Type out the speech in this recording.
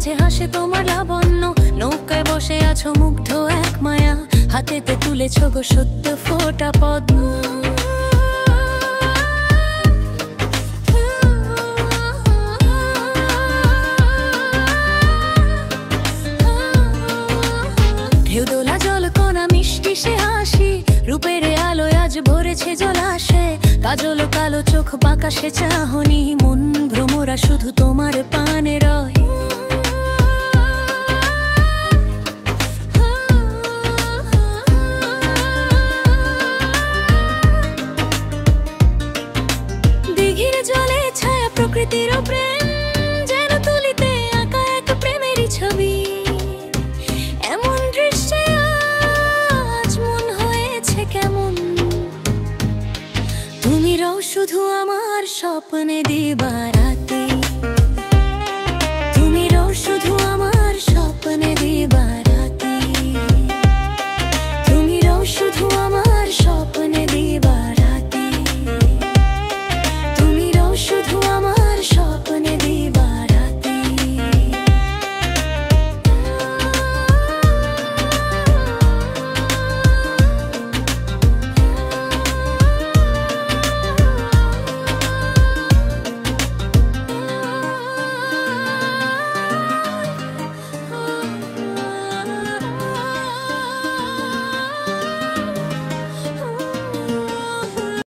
মাঝে হাসে তোমার লাবণ্য। নৌকায় বসে আছো মুগ্ধ এক মায়া, হাতেতে তুলেছো গো সত্য ফোটা পদ্ম। ঢেউদোলা জলকণা মিষ্টি সে হাসি, রূপের আলোয় আজ ভরেছে জলাশে। কাজল কালো চোখ বাঁকা সে চাহনি, মন ভ্রমরা শুধু তোমার পানে রয়। দিঘির জলে ছায়া প্রকৃতির প্রেম, যেন তুলিতে আঁকা এক প্রেমেরই ছবি। এমন দৃশ্যে আজ মন হয়েছে কেমন, তুমি রও শুধু আমার স্বপ্নে দিবারা।